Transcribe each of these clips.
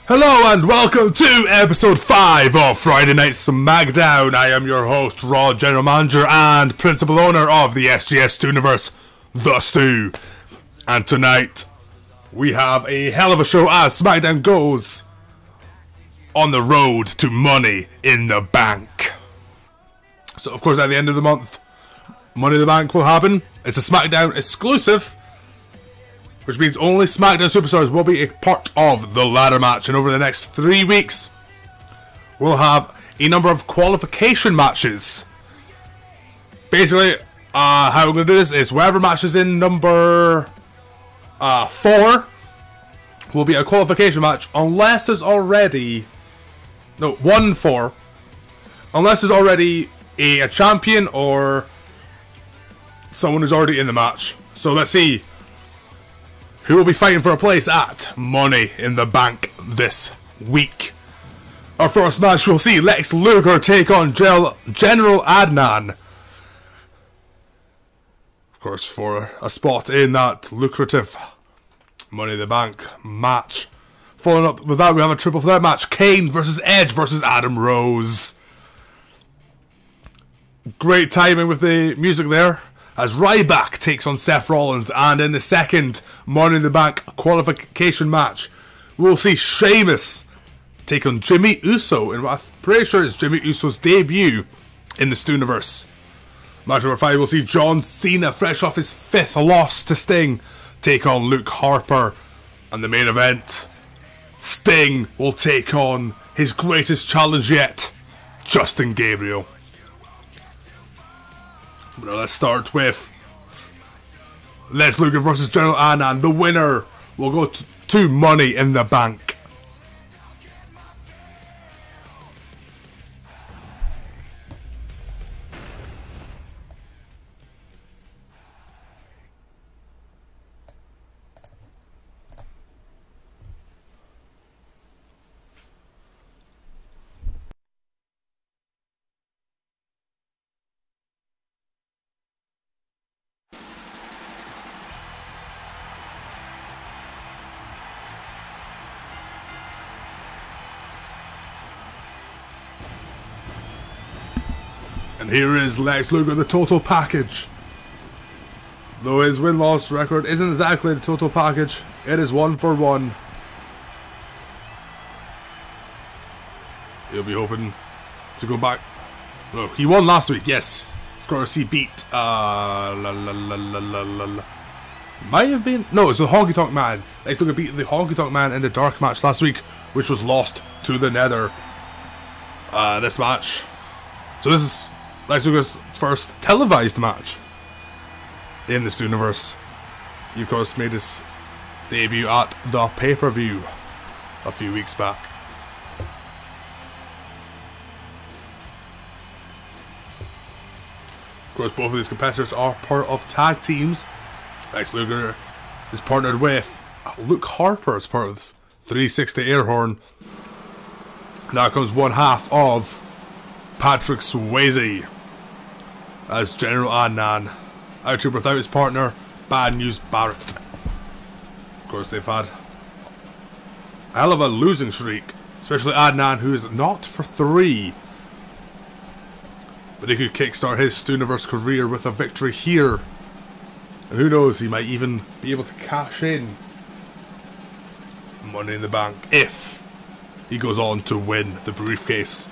Hello and welcome to episode 5 of Friday Night Smackdown. I am your host, Raw General Manager and Principal Owner of the SGF STUniverse, The Stu. And tonight, we have a hell of a show as Smackdown goes on the road to Money in the Bank. So of course at the end of the month, Money in the Bank will happen. It's a Smackdown exclusive, which means only SmackDown Superstars will be a part of the ladder match. And over the next 3 weeks, we'll have a number of qualification matches. Basically, how we're going to do this is wherever match is in number 4 will be a qualification match, unless there's already... No, 1-4. Unless there's already a champion or someone who's already in the match. So let's see who will be fighting for a place at Money in the Bank this week. Our first match, we'll see Lex Luger take on General Adnan. Of course, for a spot in that lucrative Money in the Bank match. Following up with that, we have a triple threat match. Kane versus Edge versus Adam Rose. Great timing with the music there, as Ryback takes on Seth Rollins. And in the second Money in the Bank qualification match, we'll see Sheamus take on Jimmy Uso in what I'm pretty sure is Jimmy Uso's debut in the STUniverse. Match number 5, we'll see John Cena, fresh off his 5th loss to Sting, take on Luke Harper. And the main event, Sting will take on his greatest challenge yet, Justin Gabriel. Now let's start with Lex Luger versus General Adnan. The winner will go to Money in the Bank. And here is Lex Luger, the total package. Though his win-loss record isn't exactly the total package, it is 1-for-1. He'll be hoping to go back. No, he won last week, yes. Of course, he beat, might have been, no, it's the Honky Tonk Man. Lex Luger beat the Honky Tonk Man in the dark match last week, which was lost to the Nether. This match. So this is Lex Luger's first televised match in the STUniverse. He of course made his debut at the pay-per-view a few weeks back. Of course, both of these competitors are part of tag teams. Lex Luger is partnered with Luke Harper as part of 360 Airhorn. Now comes one half of Patrick Swayze as General Adnan, out here without his partner, Bad News Barrett. Of course, they've had a hell of a losing streak, especially Adnan, who is not for 3. But he could kickstart his STUniverse career with a victory here. And who knows, he might even be able to cash in Money in the Bank if he goes on to win the briefcase.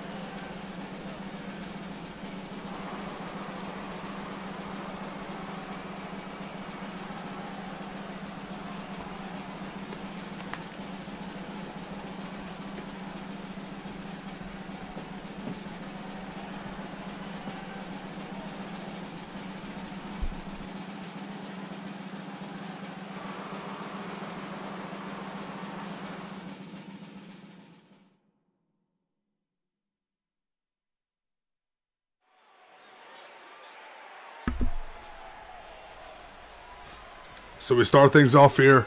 So we start things off here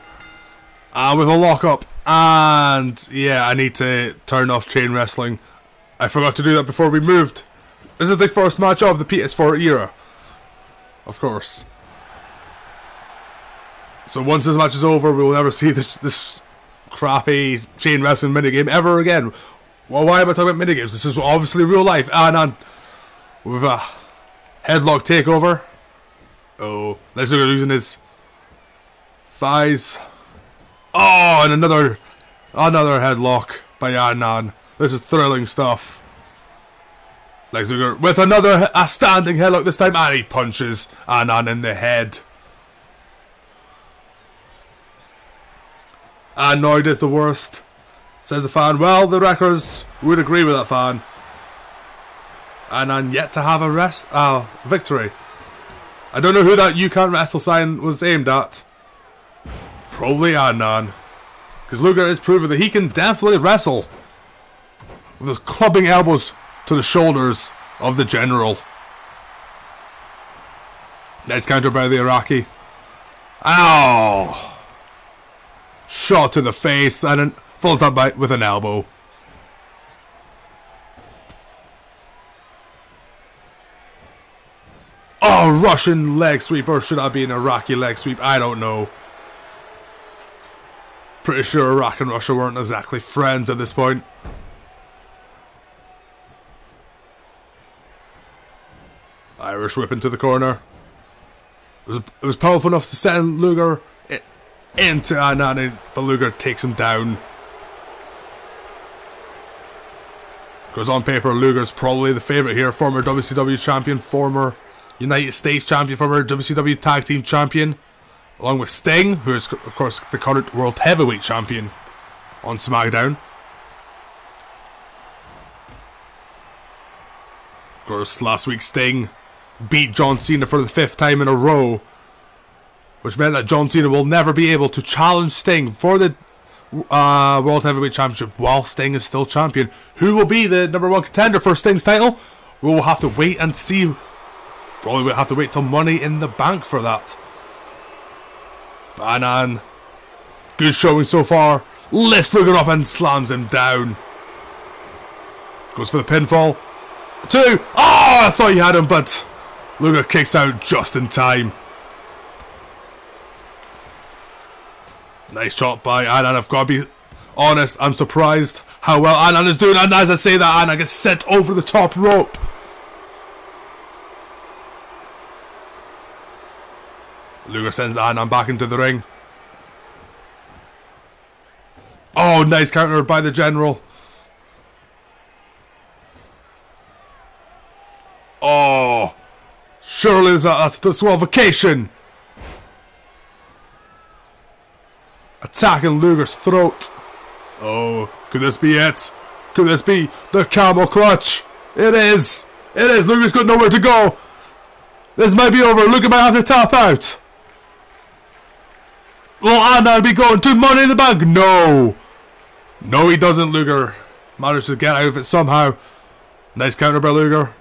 with a lockup, and yeah, I need to turn off chain wrestling. I forgot to do that before we moved. This is the first match of the PS4 era, of course. So once this match is over, we will never see this crappy chain wrestling minigame ever again. Well, why am I talking about minigames? This is obviously real life. And with a headlock takeover. Oh, Lex Luger using his thighs. Oh, and another headlock by Adnan. This is thrilling stuff. Lex Luger with a standing headlock this time, and he punches Adnan in the head. Annoyed is the worst, says the fan. Well, the records would agree with that fan. Adnan yet to have a victory. I don't know who that "you can't wrestle" sign was aimed at. Probably Adnan, because Luger is proving that he can definitely wrestle with his clubbing elbows to the shoulders of the General. Nice counter by the Iraqi. Ow! Shot to the face and then follows up with an elbow. Oh, Russian leg sweep, or should that be an Iraqi leg sweep? I don't know. Pretty sure Iraq and Russia weren't exactly friends at this point. Irish whip into the corner. It was powerful enough to send Luger into Adnan, but Luger takes him down. Because on paper, Luger's probably the favourite here. Former WCW champion, former United States champion, former WCW tag team champion, along with Sting, who is of course the current world heavyweight champion on Smackdown. Of course, last week Sting beat John Cena for the 5th time in a row, which meant that John Cena will never be able to challenge Sting for the World Heavyweight Championship while Sting is still champion. Who will be the #1 contender for Sting's title? We will have to wait and see. Probably we'll have to wait till Money in the Bank for that. But Adnan, good showing so far. Lifts Luger up and slams him down. Goes for the pinfall. 2. Oh, I thought he had him, but Luger kicks out just in time. Nice shot by Adnan. I've got to be honest, I'm surprised how well Adnan is doing. And as I say that, Adnan gets sent over the top rope. Luger sends Adnan back into the ring. Oh, nice counter by the General. Oh, surely that's disqualification. Attacking Luger's throat. Oh, could this be it? Could this be the camel clutch? It is. It is. Luger's got nowhere to go. This might be over. Luger might have to tap out. Will Adnan be going to Money in the Bank? No. No, he doesn't. Luger manages to get out of it somehow. Nice counter by Luger.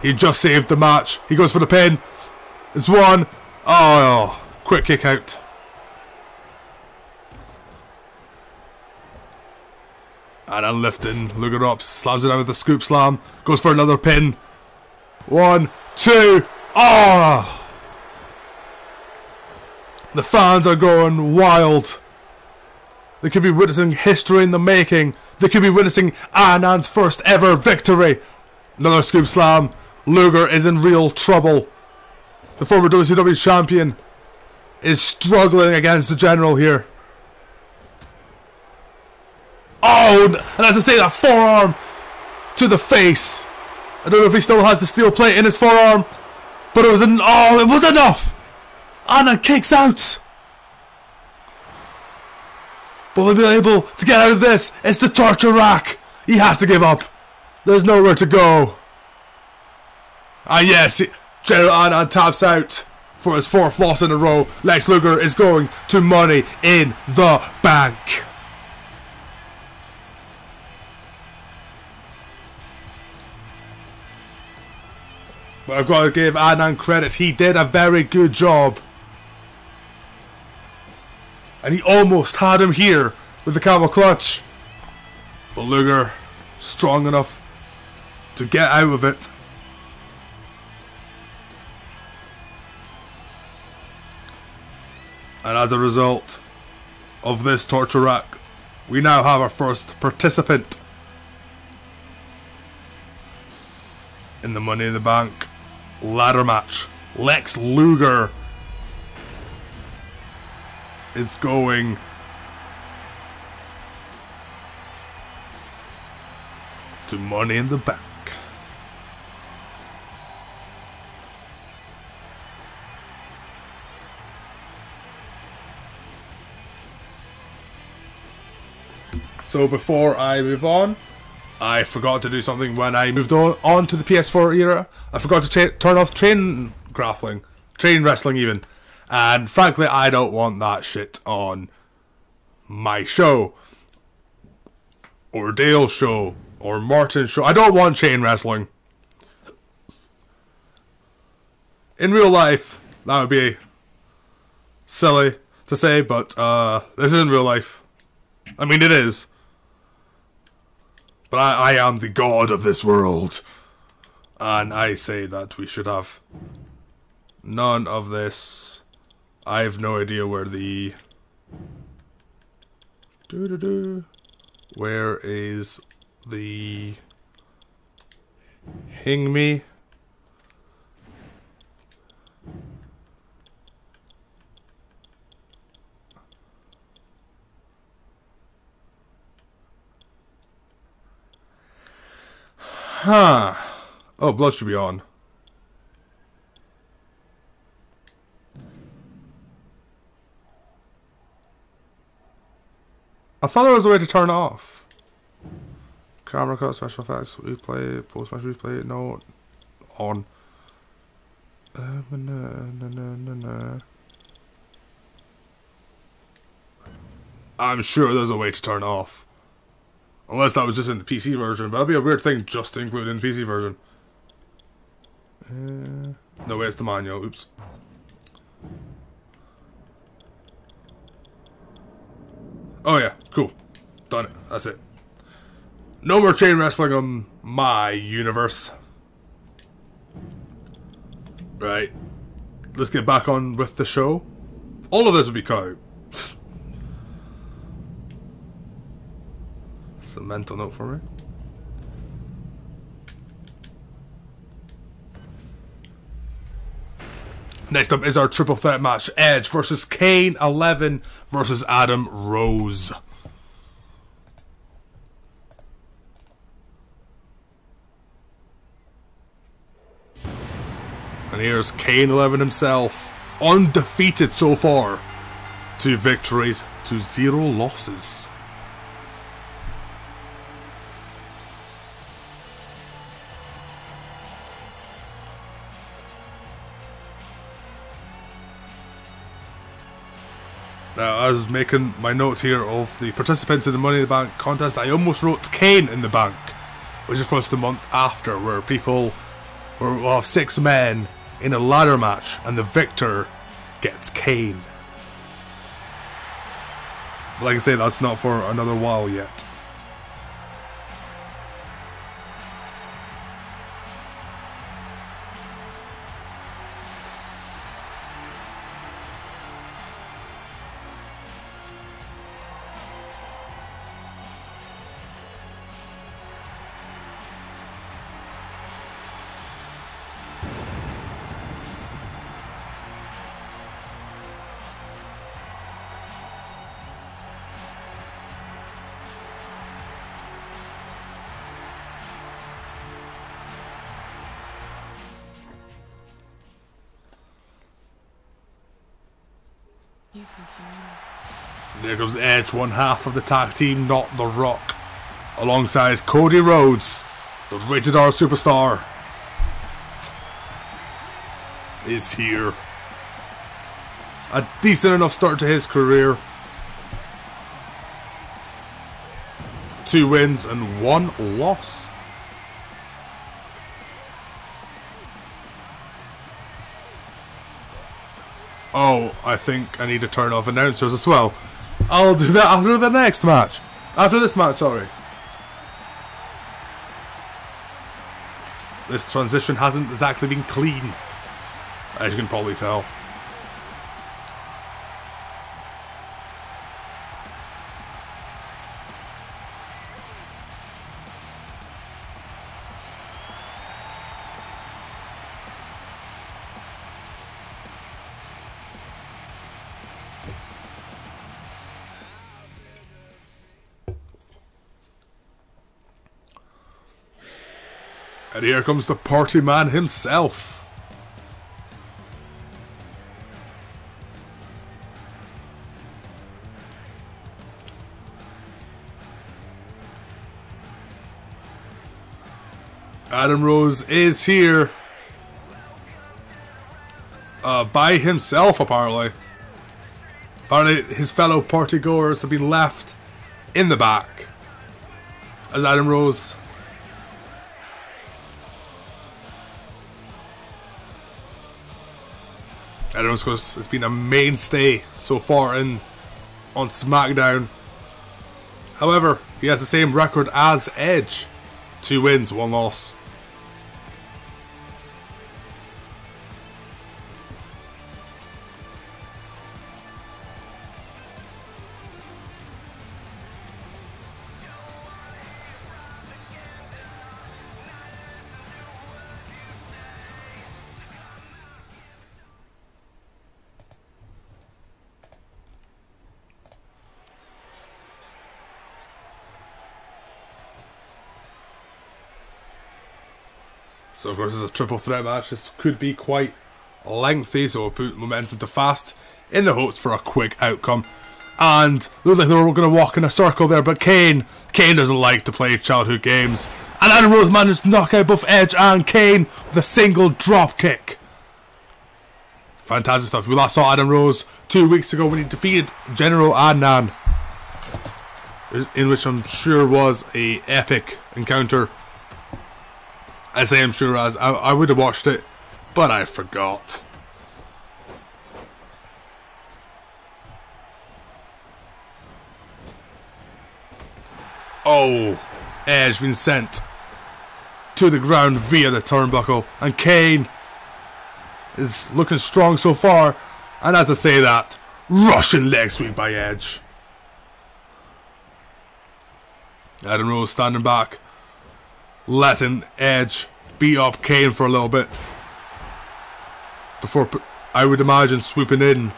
He just saved the match. He goes for the pin. It's 1. Oh, quick kick out. And then lifting Luger up, slams it down with the scoop slam. Goes for another pin. 1, 2. Oh! The fans are going wild. They could be witnessing history in the making. They could be witnessing Adnan's first ever victory. Another scoop slam. Luger is in real trouble. The former WCW champion is struggling against the General here. Oh, and as I say that, forearm to the face. I don't know if he still has the steel plate in his forearm, but it was it was enough. Adnan kicks out. But we'll be able to get out of this. It's the torture rack. He has to give up. There's nowhere to go. Ah yes, General Adnan taps out for his 4th loss in a row. Lex Luger is going to Money in the Bank. But I've got to give Adnan credit. He did a very good job. And he almost had him here with the camel clutch. But Luger, strong enough to get out of it. And as a result, of this torture rack, we now have our first participant in the Money in the Bank ladder match. Lex Luger is going to Money in the Bank. So before I move on, I forgot to do something when I moved on to the PS4 era. I forgot to turn off train wrestling even. And frankly, I don't want that shit on my show. Or Dale's show. Or Martin's show. I don't want chain wrestling. In real life, that would be silly to say, but this isn't real life. I mean, it is. But I am the god of this world. And I say that we should have none of this. I have no idea where the... Where is the... Hing me? Huh. Oh, blood should be on. I thought there was a way to turn it off. Camera cut, special effects, replay, post-match replay, no. On. I'm sure there's a way to turn it off. Unless that was just in the PC version, but that'd be a weird thing just to include in the PC version. No, it's the manual. Oops. Oh yeah, cool. Done it. That's it. No more chain wrestling on my universe. Right. Let's get back on with the show. All of this will be cut out. A mental note for me. Next up is our triple threat match. Edge versus Kane 11 versus Adam Rose. And here's Kane 11 himself. Undefeated so far. 2 victories to 0 losses. Now, I was making my notes here of the participants in the Money in the Bank contest. I almost wrote Kane in the Bank, which is of course the month after, where we'll have 6 men in a ladder match, and the victor gets Kane. But like I say, that's not for another while yet. There comes Edge, one half of the tag team, Not The Rock, alongside Cody Rhodes, the Rated R superstar, is here. A decent enough start to his career. 2 wins and 1 loss. Oh, I think I need to turn off announcers as well. I'll do that after the next match. After this match, sorry. This transition hasn't exactly been clean, as you can probably tell. And here comes the party man himself. Adam Rose is here. By himself, apparently. Apparently his fellow partygoers have been left in the back. As Adam Rose of course, has been a mainstay so far on SmackDown. However, he has the same record as Edge. 2 wins, 1 loss. So of course this is a triple threat match. This could be quite lengthy, so we'll put momentum to fast in the hopes for a quick outcome. And it looked like they were going to walk in a circle there, but Kane doesn't like to play childhood games. And Adam Rose managed to knock out both Edge and Kane with a single drop kick. Fantastic stuff. We last saw Adam Rose 2 weeks ago when he defeated General Adnan, in which I'm sure was a epic encounter. I say I'm sure as I would have watched it, but I forgot. Oh, Edge been sent to the ground via the turnbuckle, and Kane is looking strong so far. And as I say that, Russian leg sweep by Edge. Adam Rose standing back, letting Edge beat up Kane for a little bit before, I would imagine, swooping in.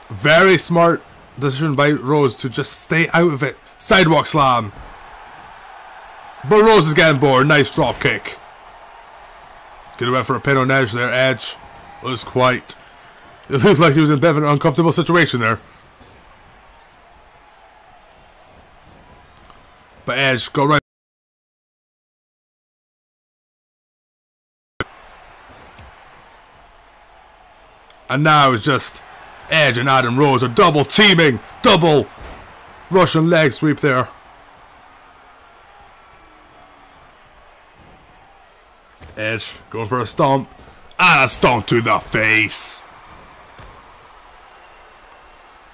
Very smart decision by Rose to just stay out of it. Sidewalk slam. But Rose is getting bored. Nice drop kick. Could have went for a pin on Edge there. Edge was quite... It looked like he was in a bit of an uncomfortable situation there. But Edge got right. And now it's just Edge and Adam Rose are double teaming. Double Russian leg sweep there. Edge going for a stomp. And a stomp to the face.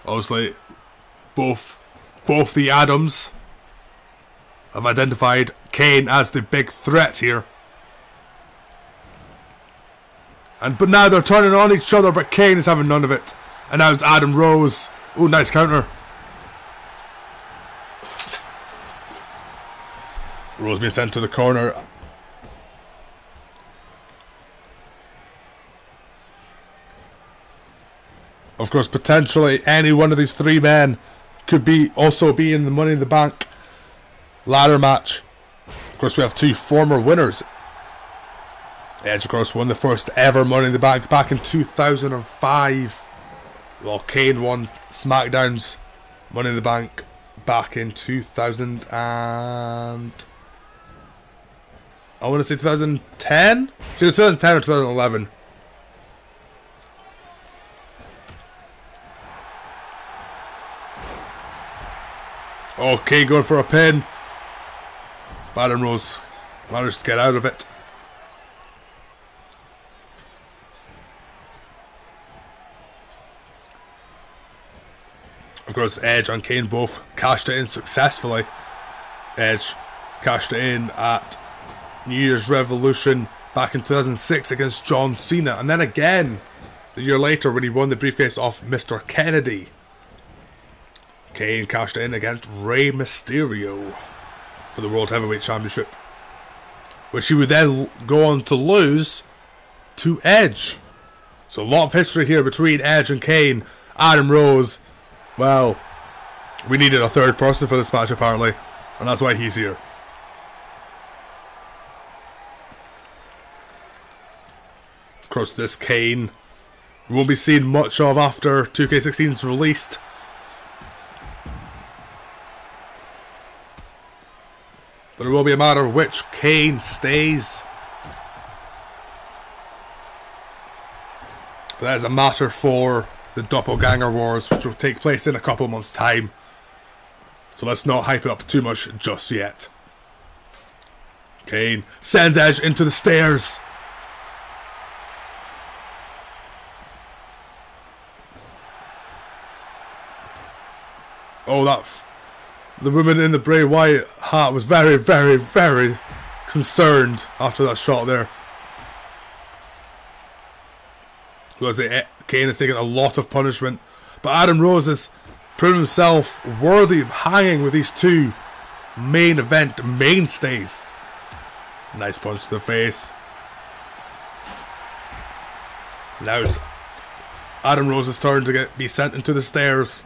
Obviously, both the Adams have identified Kane as the big threat here. But now they're turning on each other, but Kane is having none of it. And now it's Adam Rose. Ooh, nice counter. Rose being sent to the corner. Of course, potentially any one of these 3 men could also be in the Money in the Bank ladder match. Of course, we have 2 former winners. Edge, of course, won the first ever Money in the Bank back in 2005. While Kane won SmackDown's Money in the Bank back in 2000 and... I want to say 2010? 2010 or 2011. Oh, Kane going for a pin. Adam Rose managed to get out of it. Of course, Edge and Kane both cashed it in successfully. Edge cashed it in at New Year's Revolution back in 2006 against John Cena. And then again, a year later when he won the briefcase off Mr. Kennedy. Kane cashed it in against Rey Mysterio for the World Heavyweight Championship, which he would then go on to lose to Edge. So a lot of history here between Edge and Kane. Adam Rose, well, we needed a third person for this match apparently. And that's why he's here. Of course, this Kane we won't be seeing much of after 2K16's released. But it will be a matter of which Kane stays. But that is a matter for the Doppelganger Wars, which will take place in a couple months' time. So let's not hype it up too much just yet. Kane sends Edge into the stairs. Oh, the woman in the Bray Wyatt hat was very, very, very concerned after that shot there. Because Kane has taken a lot of punishment. But Adam Rose has proven himself worthy of hanging with these two main event mainstays. Nice punch to the face. Now it's Adam Rose's turn to be sent into the stairs.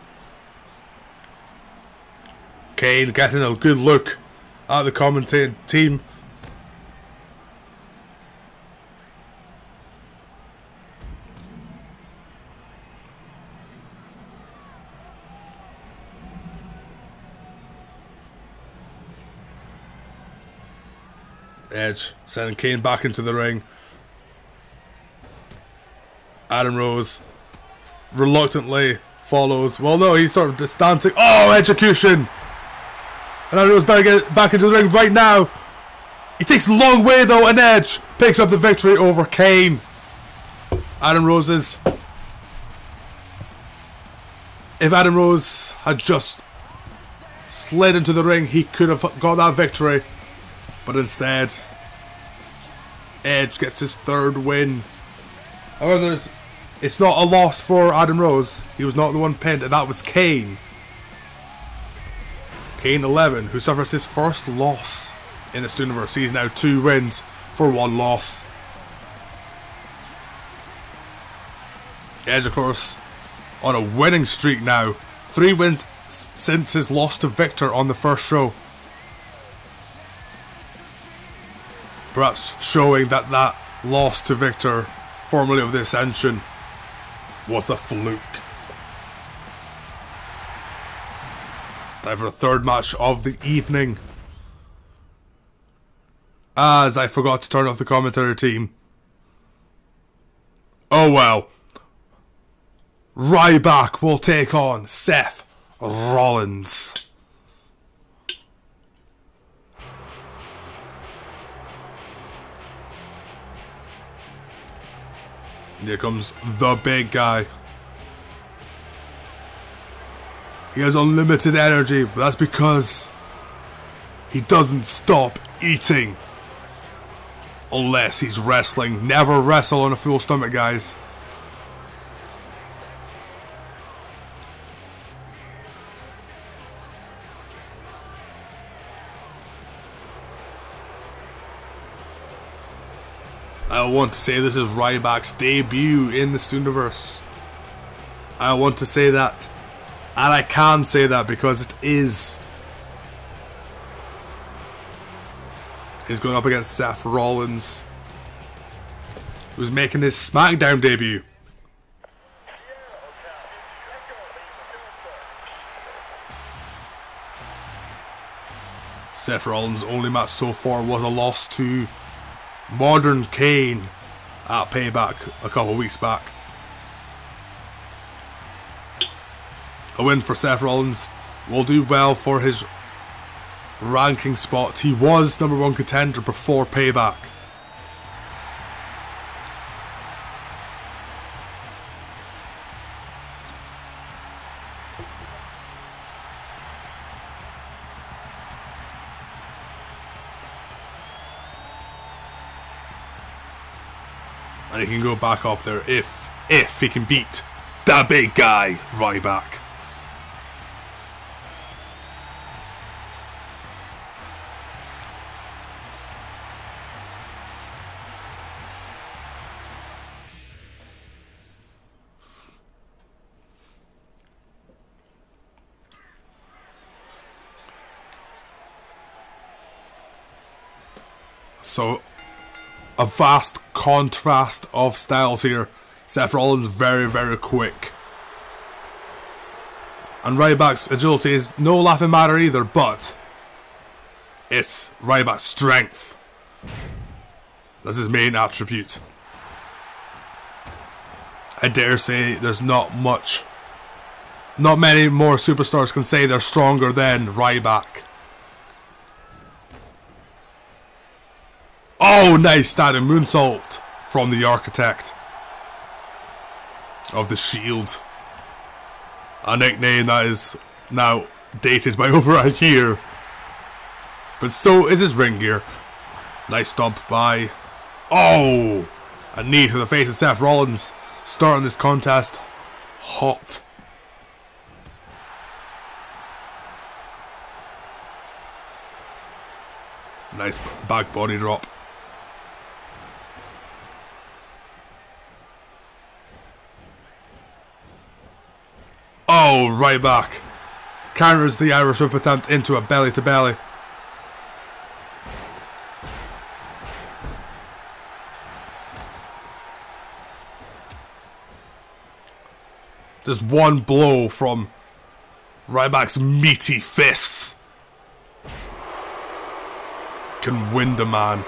Kane getting a good look at the commentating team. Edge sending Kane back into the ring. Adam Rose reluctantly follows. Well, no, he's sort of distancing. Oh, execution! And Adam Rose better get back into the ring right now. He takes a long way though, and Edge picks up the victory over Kane. Adam Rose's. If Adam Rose had just slid into the ring, he could have got that victory. But instead, Edge gets his third win. However, it's not a loss for Adam Rose. He was not the one pinned, and that was Kane. Kane 11, who suffers his first loss in the STUniverse. He's now 2 wins for 1 loss. Edge, of course, on a winning streak now. 3 wins since his loss to Victor on the first show. Perhaps showing that that loss to Victor, formerly of the Ascension, was a fluke. Time for the third match of the evening. As I forgot to turn off the commentary team. Oh well. Ryback will take on Seth Rollins. And here comes the big guy. He has unlimited energy, but that's because he doesn't stop eating. Unless he's wrestling. Never wrestle on a full stomach, guys. I want to say this is Ryback's debut in the STUniverse. I want to say that. And I can say that because it is. He's going up against Seth Rollins, who's making his Smackdown debut. Seth Rollins' only match so far was a loss to Modern Kane at Payback a couple weeks back. A win for Seth Rollins will do well for his ranking spot. He was #1 contender before Payback. And he can go back up there if he can beat that big guy, Ryback. So, a vast contrast of styles here. Seth Rollins very, very quick. And Ryback's agility is no laughing matter either, but it's Ryback's strength. That's his main attribute. I dare say there's not many more superstars can say they're stronger than Ryback. Oh, nice standing moonsault from the architect of the Shield. A nickname that is now dated by over a year. But so is his ring gear. Nice stomp by... Oh! A knee to the face of Seth Rollins. Starting this contest hot. Nice back body drop. Oh, Ryback counters the Irish whip attempt into a belly to belly. Just one blow from Ryback's meaty fists can wind a man.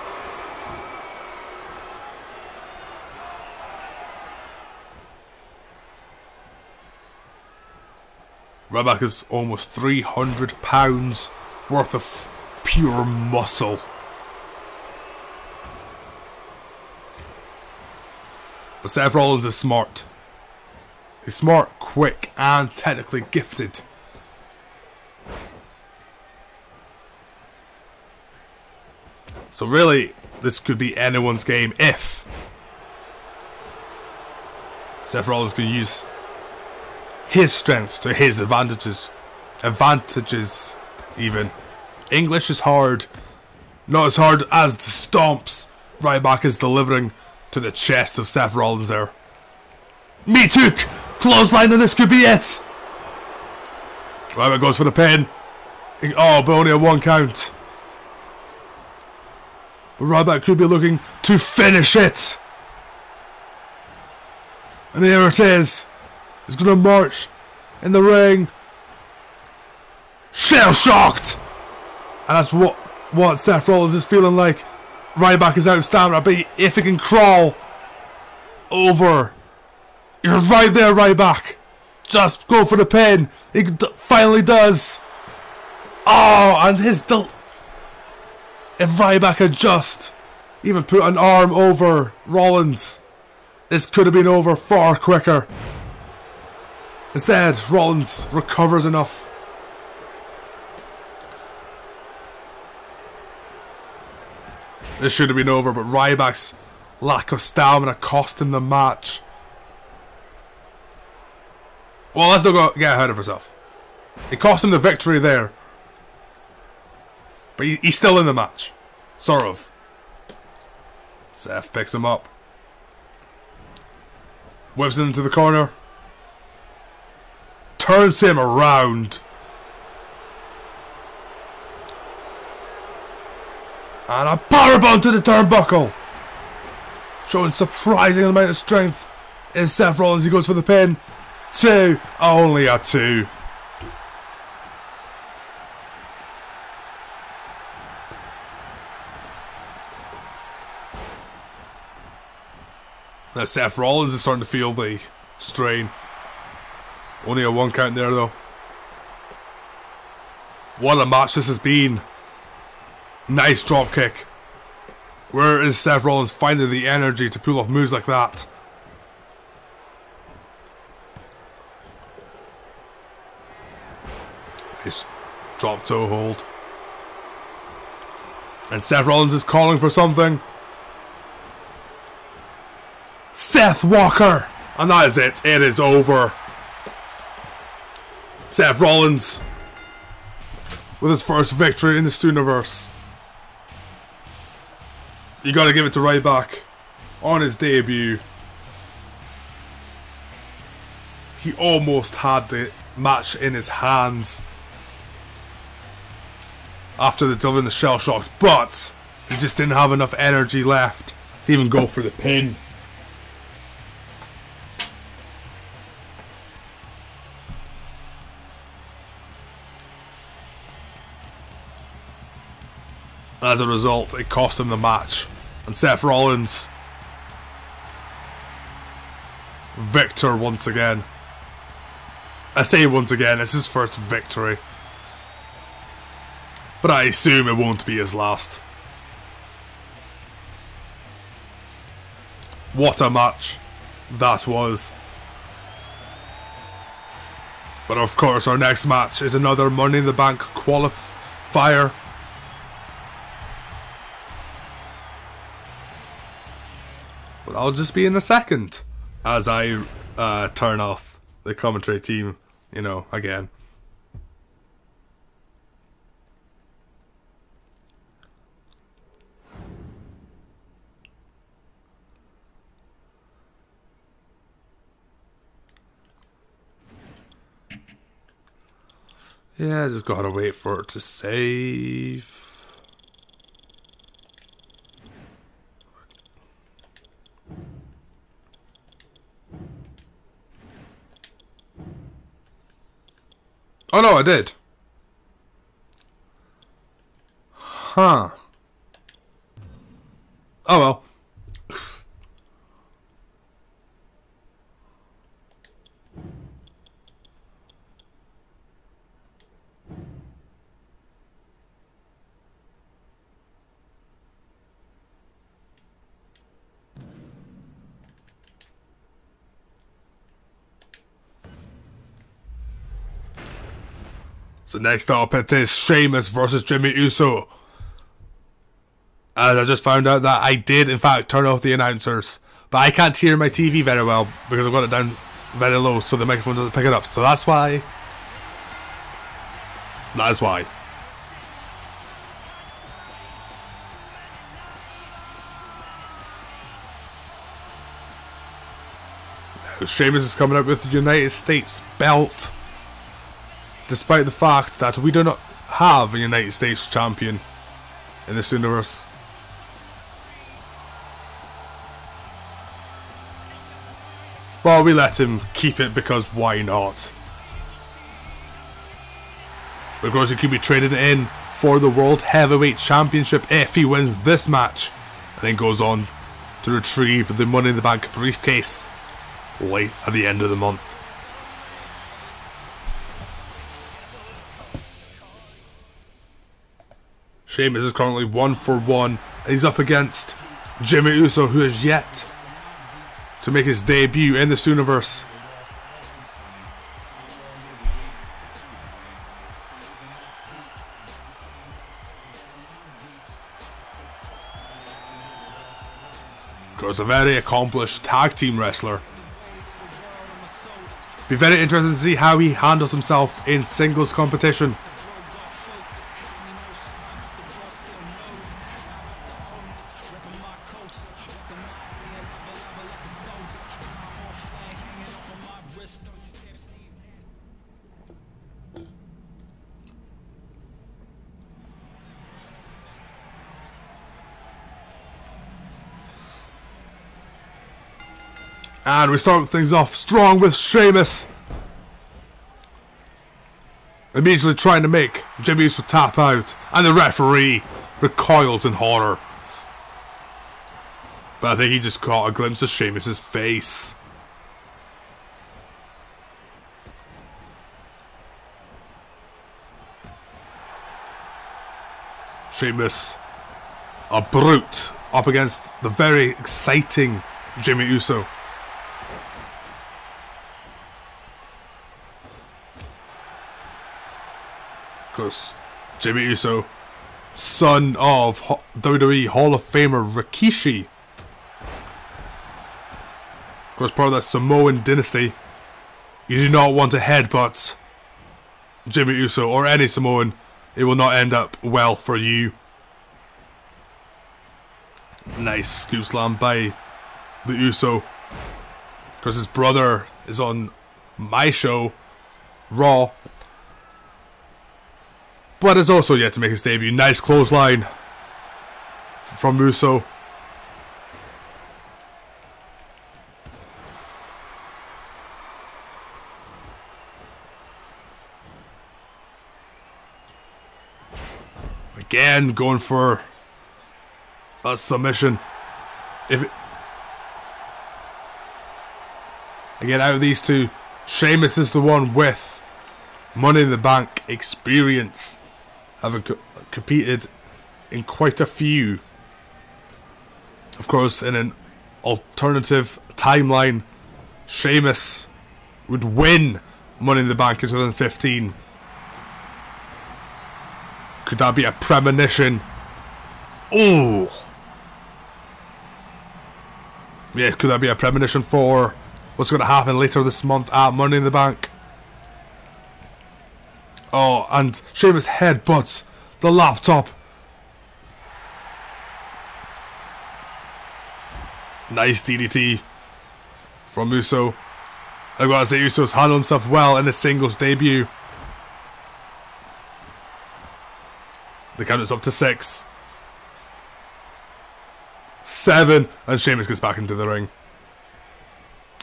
Ryback is almost 300 pounds worth of pure muscle. But Seth Rollins is smart. He's smart, quick, and technically gifted. So really, this could be anyone's game if Seth Rollins could use his strengths to his advantages. Advantages, even. English is hard. Not as hard as the stomps Ryback is delivering to the chest of Seth Rollins there. Me too! Clothesline, and this could be it! Ryback goes for the pin. Oh, but only a 1 count. But Ryback could be looking to finish it. And here it is. He's going to march in the ring. Shell-shocked! And that's what Seth Rollins is feeling like. Ryback is out of stamina, but if he can crawl over... You're right there, Ryback. Just go for the pin. He finally does. Oh, and his... If Ryback had just even put an arm over Rollins, this could have been over far quicker. Instead, Rollins recovers enough. This should have been over, but Ryback's lack of stamina cost him the match. Well, let's not get ahead of ourselves. It cost him the victory there. But he's still in the match. Sort of. Seth picks him up. Whips him into the corner. Turns him around. And a powerbomb to the turnbuckle. Showing surprising amount of strength is Seth Rollins. He goes for the pin. 2. Only a 2. Now Seth Rollins is starting to feel the strain. Only a 1 count there though. What a match this has been. Nice drop kick. Where is Seth Rollins finding the energy to pull off moves like that? Nice drop toe hold. And Seth Rollins is calling for something. Seth Walker! And that is it. It is over. Seth Rollins with his first victory in the STUniverse. You gotta give it to Ryback on his debut. He almost had the match in his hands after delivering the shell shock, but He just didn't have enough energy left to even go for the pin. As a result, it cost him the match. And Seth Rollins, victor once again. I say once again, it's his first victory. But I assume it won't be his last. What a match that was. But of course, our next match is another Money in the Bank qualifier. But I'll just be in a second as I turn off the commentary team, you know, again. Yeah, I just gotta wait for it to save. Oh no, I did. Huh. Oh well. So next up it is Sheamus versus Jimmy Uso. As I just found out that I did in fact turn off the announcers. But I can't hear my TV very well because I've got it down very low so the microphone doesn't pick it up. So that's why. That is why. Now, Sheamus is coming out with the United States belt. Despite the fact that we do not have a United States champion in this universe. But we let him keep it because why not? But of course he could be traded in for the World Heavyweight Championship if he wins this match. And then goes on to retrieve the Money in the Bank briefcase late at the end of the month. Sheamus is currently 1-for-1. He's up against Jimmy Uso, who is yet to make his debut in this universe. Of course, a very accomplished tag team wrestler. Be very interesting to see how he handles himself in singles competition. And we start things off strong with Sheamus. Immediately trying to make Jimmy Uso tap out. And the referee recoils in horror. But I think he just caught a glimpse of Sheamus' face. Sheamus, a brute, up against the very exciting Jimmy Uso. Of course, Jimmy Uso, son of WWE Hall of Famer Rikishi. Of course, part of that Samoan dynasty. You do not want to headbutt Jimmy Uso or any Samoan. It will not end up well for you. Nice scoop slam by the Uso. Of course, his brother is on my show, Raw. But is also yet to make his debut. Nice clothesline from Uso. Again, going for a submission. Again, out of these two, Sheamus is the one with Money in the Bank experience, having competed in quite a few. Of course, in an alternative timeline, Sheamus would win Money in the Bank in 2015. Could that be a premonition? Oh! Yeah, could that be a premonition for what's going to happen later this month at Money in the Bank? Oh, and Sheamus headbutts the laptop. Nice DDT from Uso. I've got to say, Uso's handled himself well in his singles debut. The count is up to 6. 7. And Sheamus gets back into the ring.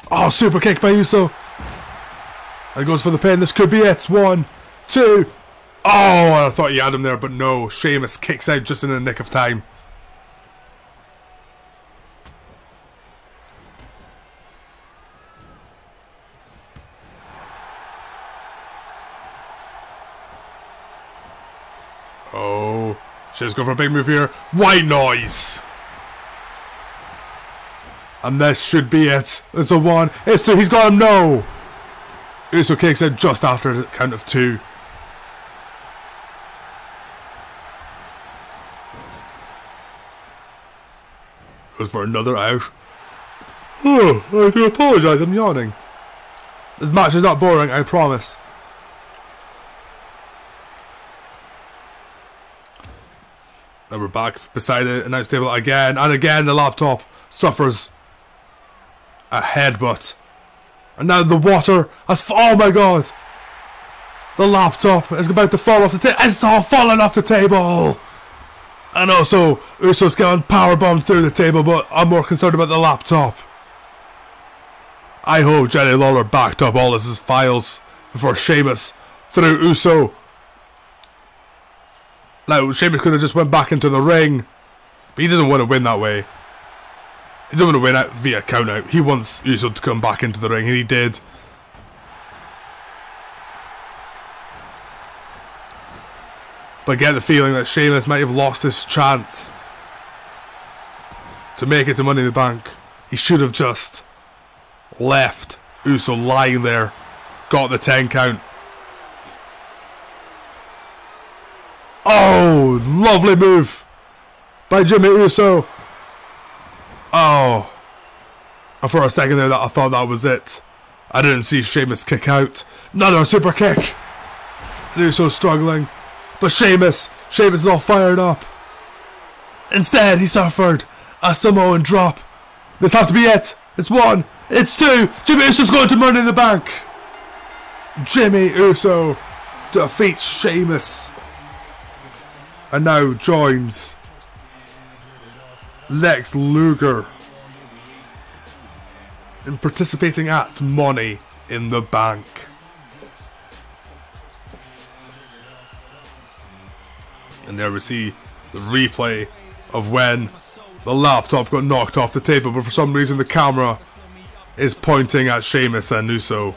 Oh, super kick by Uso. And goes for the pin. This could be it. 1, 2. Oh, I thought he had him there, but no. Sheamus kicks out just in the nick of time. Oh, Sheamus going for a big move here. White noise. And this should be it. It's a 1. It's 2. He's got him. No. Uso kicks out just after the count of 2. Goes for another out. Oh, I do apologise. I'm yawning. This match is not boring, I promise. Then we're back beside the announce table again, and again the laptop suffers a headbutt. And now the water has... Oh my god! The laptop is about to fall off the table. It's all falling off the table! And also, Uso's getting powerbombed through the table, but I'm more concerned about the laptop. I hope Jerry Lawler backed up all his files before Sheamus threw Uso. Now, Sheamus could have just went back into the ring, but he doesn't want to win that way. He doesn't want to win out via count out. He wants Uso to come back into the ring, and he did. But I get the feeling that Sheamus might have lost his chance to make it to Money in the Bank. He should have just left Uso lying there, got the 10 count. Oh, lovely move by Jimmy Uso. Oh, and for a second there, I thought that was it. I didn't see Sheamus kick out. Another super kick. And Uso's struggling. But Sheamus is all fired up. Instead, he suffered a Samoan drop. This has to be it. It's 1. It's 2. Jimmy Uso's going to Money in the Bank. Jimmy Uso defeats Sheamus. And now joins Lex Luger in participating at Money in the Bank. And there we see the replay of when the laptop got knocked off the table, but for some reason the camera is pointing at Sheamus and Uso.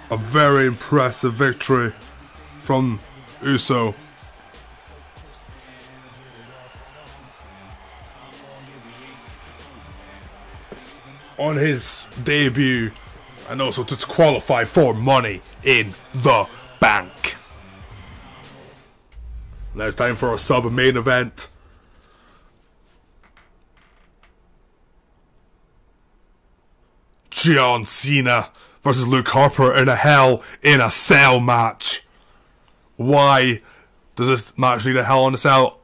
A very impressive victory from Uso. On his debut, and also to qualify for Money in the Bank. Now it's time for a sub-main event. John Cena versus Luke Harper in a Hell in a Cell match. Why does this match need a Hell in a Cell?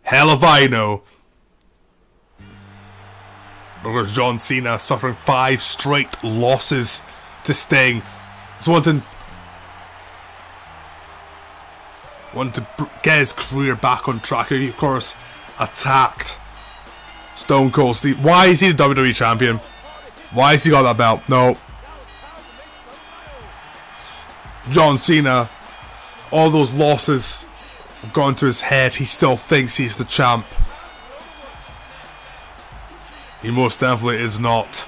Hell if I know. Of course, John Cena suffering 5 straight losses to Sting. He's wanting to get his career back on track. He, of course, attacked Stone Cold Steve. Why is he the WWE champion? Why has he got that belt? No. John Cena, all those losses have gone to his head. He still thinks he's the champ. He most definitely is not.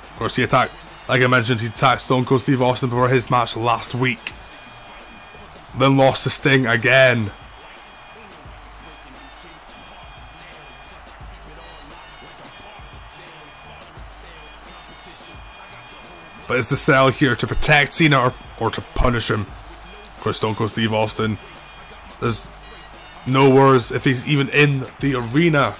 Of course, he attacked, like I mentioned, he attacked Stone Cold Steve Austin before his match last week. Then lost to Sting again. But is the Cell here to protect Cena or to punish him? Of course, Stone Cold Steve Austin, there's no words if he's even in the arena.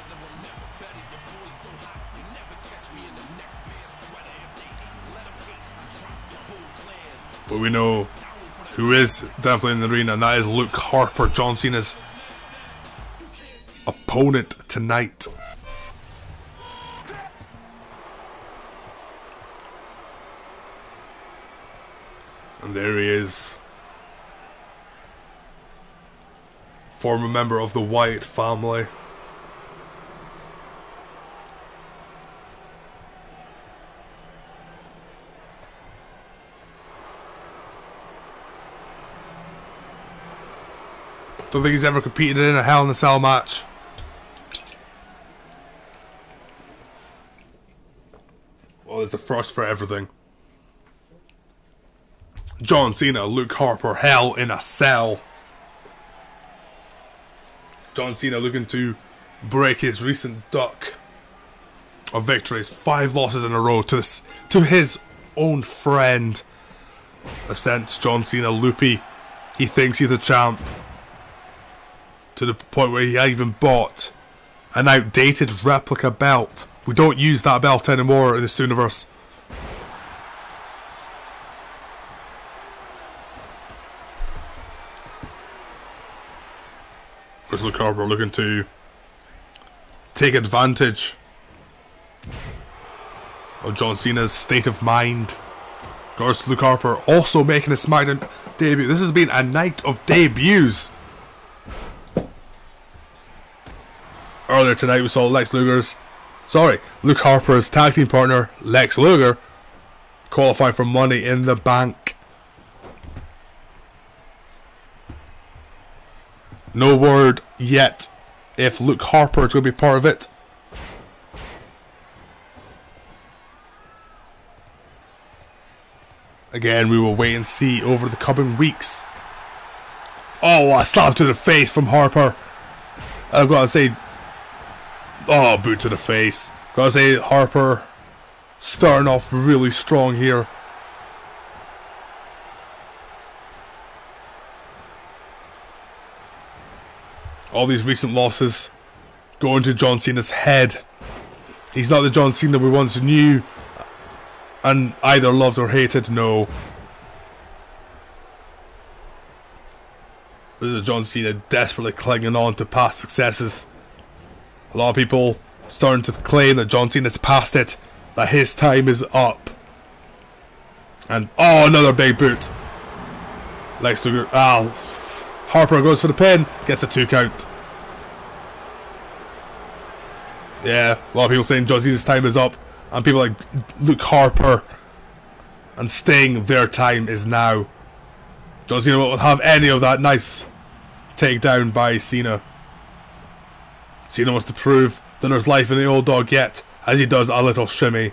But we know who is definitely in the arena, and that is Luke Harper, John Cena's opponent tonight. And there he is. Former member of the Wyatt family. Don't think he's ever competed in a Hell in a Cell match. Well, it's a first for everything. John Cena, Luke Harper, Hell in a Cell. John Cena looking to break his recent duck of victories. 5 losses in a row to his own friend. A sense John Cena loopy. He thinks he's the champ. To the point where he even bought an outdated replica belt. We don't use that belt anymore in the STUniverse. There's Luke Harper looking to take advantage of John Cena's state of mind. Of course, Luke Harper also making a Smackdown debut. This has been a night of debuts. Earlier tonight we saw Luke Harper's tag team partner, Lex Luger, qualify for Money in the Bank. No word yet if Luke Harper is going to be part of it. Again, we will wait and see over the coming weeks. Oh, a slap to the face from Harper. I've got to say, oh, boot to the face. Gotta say, Harper starting off really strong here. All these recent losses going to John Cena's head. He's not the John Cena we once knew and either loved or hated. No. This is John Cena desperately clinging on to past successes. A lot of people starting to claim that John Cena's past it, that his time is up. And oh, another big boot. Lex Luger. Harper goes for the pin, gets a 2 count. Yeah, a lot of people saying John Cena's time is up, and people like Luke Harper and Sting, their time is now. John Cena won't have any of that nice takedown by Cena. Cena wants to prove that there's life in the old dog yet, as he does a little shimmy.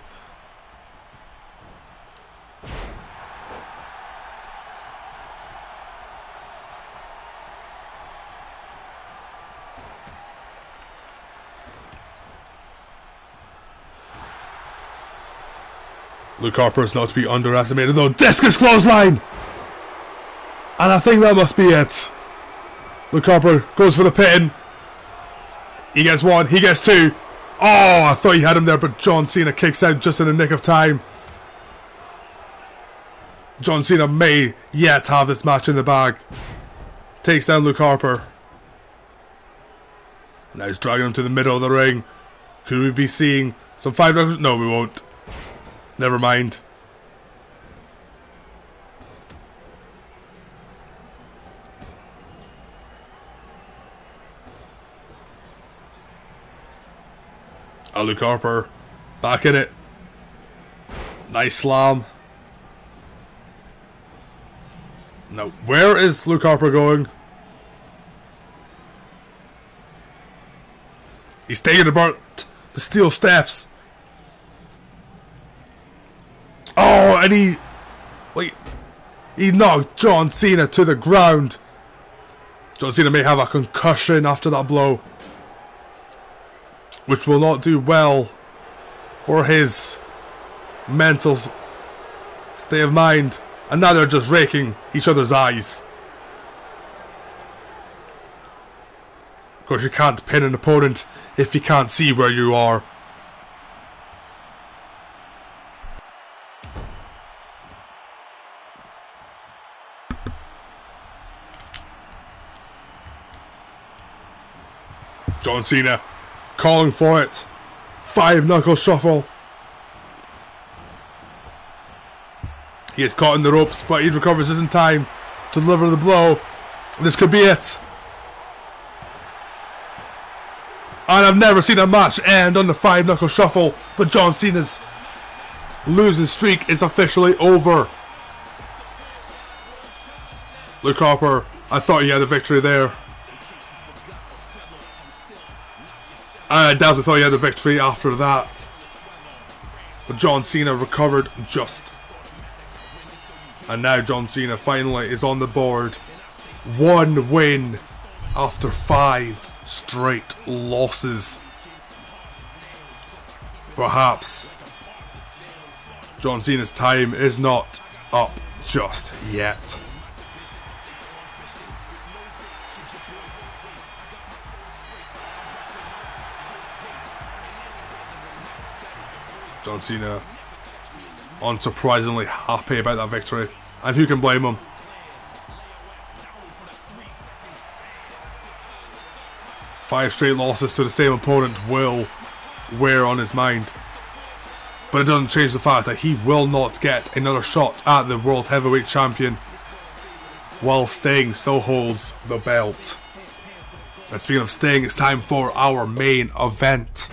Luke Harper is not to be underestimated though. Discus clothesline! And I think that must be it. Luke Harper goes for the pin. He gets one. He gets two. Oh, I thought he had him there, but John Cena kicks out just in the nick of time. John Cena may yet have this match in the bag. Takes down Luke Harper. Now he's dragging him to the middle of the ring. Could we be seeing some 5 knuckles? No, we won't. Never mind. Luke Harper back in it. Nice slam. Now, where is Luke Harper going? He's taking about the steel steps. Oh, and he knocked John Cena to the ground. John Cena may have a concussion after that blow, which will not do well for his mental state of mind. And now they're just raking each other's eyes. Of course, you can't pin an opponent if you can't see where you are. John Cena calling for it. 5 knuckle shuffle. He is caught in the ropes, but he recovers just in time to deliver the blow. This could be it. And I've never seen a match end on the 5 knuckle shuffle, but John Cena's losing streak is officially over. Luke Harper, I thought he had a victory there. I definitely thought he had a victory after that. But John Cena recovered just. And now John Cena finally is on the board. 1 win after 5 straight losses. Perhaps John Cena's time is not up just yet. John Cena unsurprisingly happy about that victory, and who can blame him? Five straight losses to the same opponent will wear on his mind, but it doesn't change the fact that he will not get another shot at the World Heavyweight Champion while Sting still holds the belt. And speaking of Sting, it's time for our main event.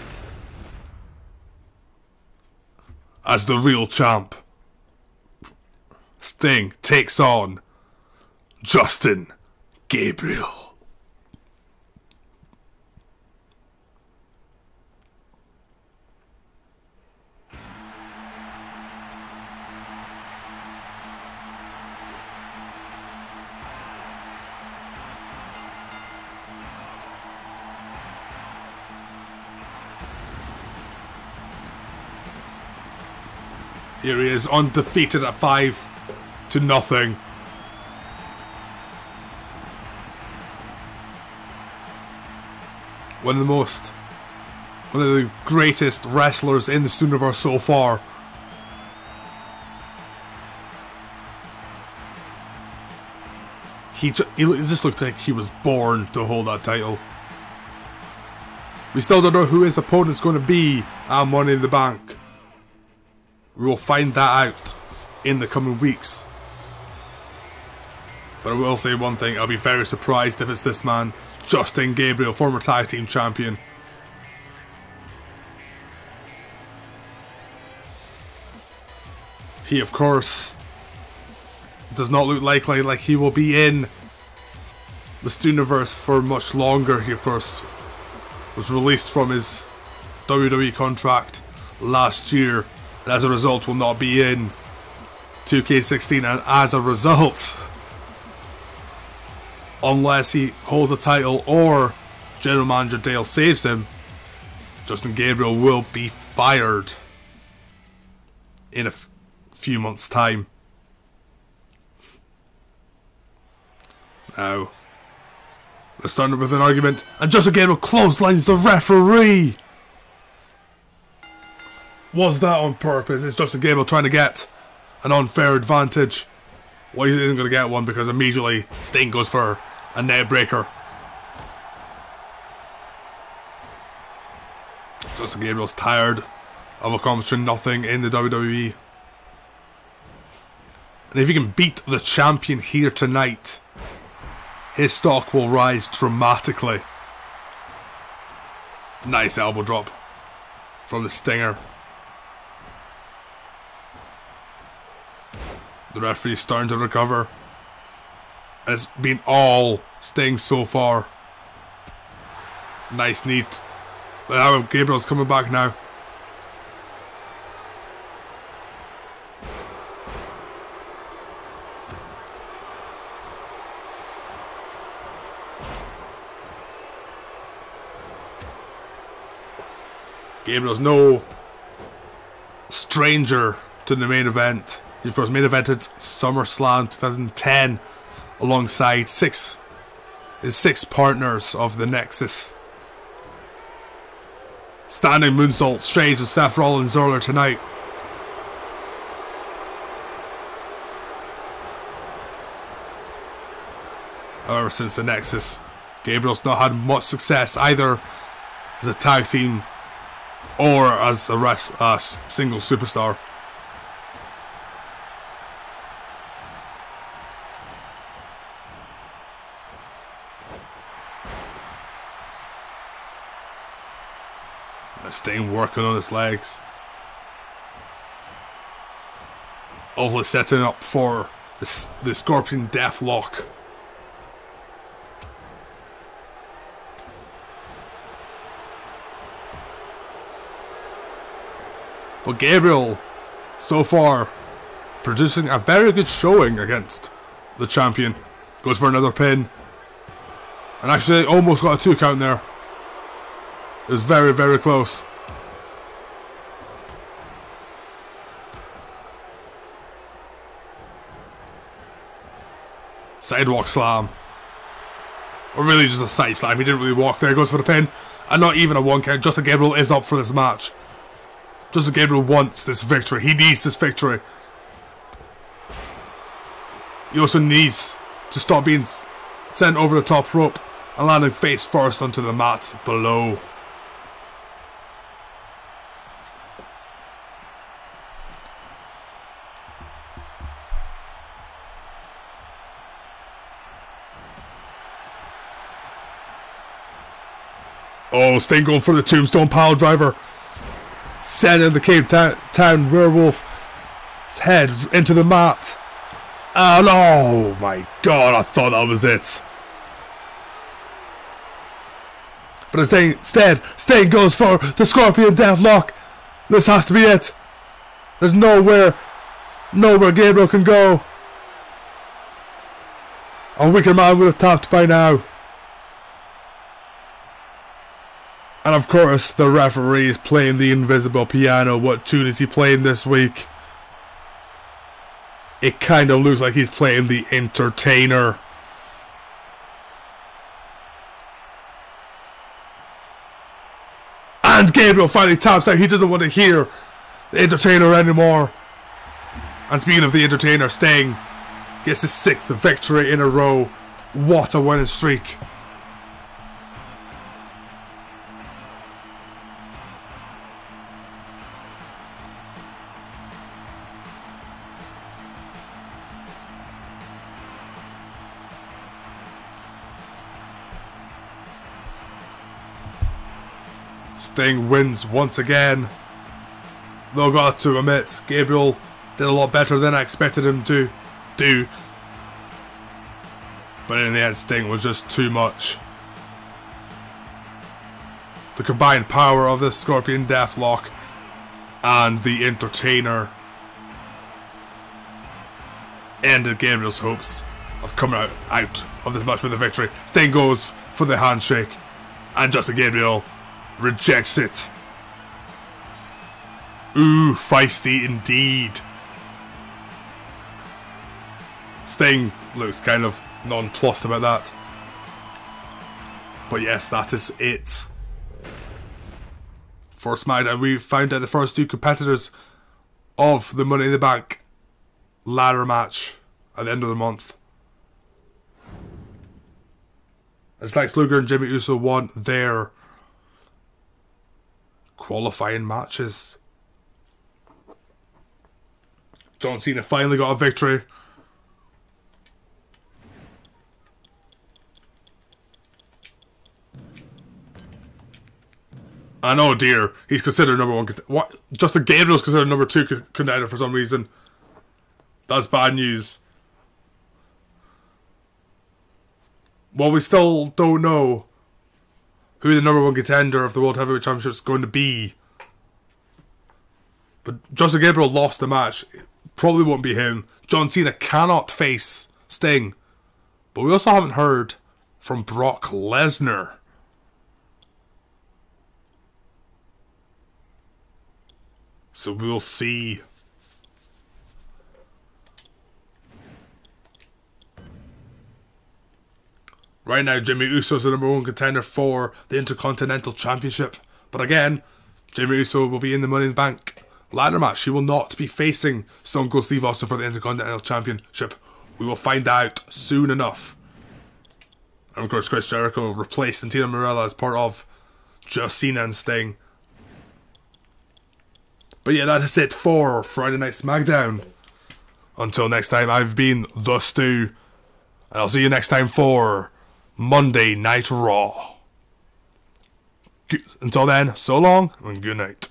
As the real champ, Sting takes on Justin Gabriel. Here he is, undefeated at 5-0. One of the greatest wrestlers in the STUniverse so far. He just looked like he was born to hold that title. We still don't know who his opponent's going to be at Money in the Bank. We will find that out in the coming weeks. But I will say one thing, I'll be very surprised if it's this man, Justin Gabriel, former tag team champion. He, of course, does not look likely like he will be in the STUniverse for much longer. He, of course, was released from his WWE contract last year, and as a result will not be in 2K16, and as a result, unless he holds a title or General Manager Dale saves him, Justin Gabriel will be fired in a few months' time. Now, They're starting with an argument, and Justin Gabriel clotheslines the referee. Was that on purpose? It's Justin Gabriel trying to get an unfair advantage. Well, he isn't going to get one because immediately Sting goes for a neck breaker. Justin Gabriel's tired of accomplishing nothing in the WWE. And if he can beat the champion here tonight, his stock will rise dramatically. Nice elbow drop from the Stinger. The referee's starting to recover. And it's been all Sting so far. Nice knee. Gabriel's coming back now. Gabriel's no stranger to the main event. He's of course main evented SummerSlam 2010 alongside his six partners of the Nexus. Standing moonsault shades of Seth Rollins earlier tonight. However, since the Nexus, Gabriel's not had much success either as a tag team or as a single superstar. Sting working on his legs. Also setting up for the Scorpion Deathlock. But Gabriel, so far, producing a very good showing against the champion. Goes for another pin. And actually almost got a 2 count there. It was very, very close. Sidewalk slam. Or really just a side slam. He didn't really walk there. Goes for the pin. And not even a 1 count. Justin Gabriel is up for this match. Justin Gabriel wants this victory. He needs this victory. He also needs to stop being sent over the top rope and landing face first onto the mat below. Oh, Sting going for the tombstone pile driver. Sending the Cape Town Werewolf's head into the mat. And oh my god, I thought that was it. But instead, Sting goes for the Scorpion Deathlock. This has to be it. There's nowhere Gabriel can go. A weaker man would have tapped by now. And of course, the referee is playing the invisible piano. What tune is he playing this week? It kind of looks like he's playing the Entertainer. And Gabriel finally taps out. He doesn't want to hear the Entertainer anymore. And speaking of the Entertainer, Sting gets his 6th victory in a row. What a winning streak. Sting wins once again. Though got to admit, Gabriel did a lot better than I expected him to do. But in the end, Sting was just too much. The combined power of the Scorpion Deathlock and the Entertainer ended Gabriel's hopes of coming out of this match with a victory. Sting goes for the handshake, and Justin Gabriel rejects it. Ooh, feisty indeed. Sting looks kind of nonplussed about that. But yes, that is it for SmackDown. We found out the first 2 competitors of the Money in the Bank ladder match at the end of the month. As Lex Luger and Jimmy Uso won their qualifying matches. John Cena finally got a victory. And oh dear, he's considered number 1 contender. What? Justin Gabriel's considered number 2 contender for some reason. That's bad news. Well, we still don't know who the number 1 contender of the World Heavyweight Championship is going to be. But Justin Gabriel lost the match. It probably won't be him. John Cena cannot face Sting. But we also haven't heard from Brock Lesnar. So we'll see. Right now, Jimmy Uso is the number 1 contender for the Intercontinental Championship. But again, Jimmy Uso will be in the Money in the Bank ladder match. He will not be facing Stone Cold Steve Austin for the Intercontinental Championship. We will find out soon enough. And of course, Chris Jericho replaced Santino Marella as part of just Cena and Sting. But yeah, that is it for Friday Night SmackDown. Until next time, I've been The Stu. And I'll see you next time for Monday Night Raw. Until then, so long and good night.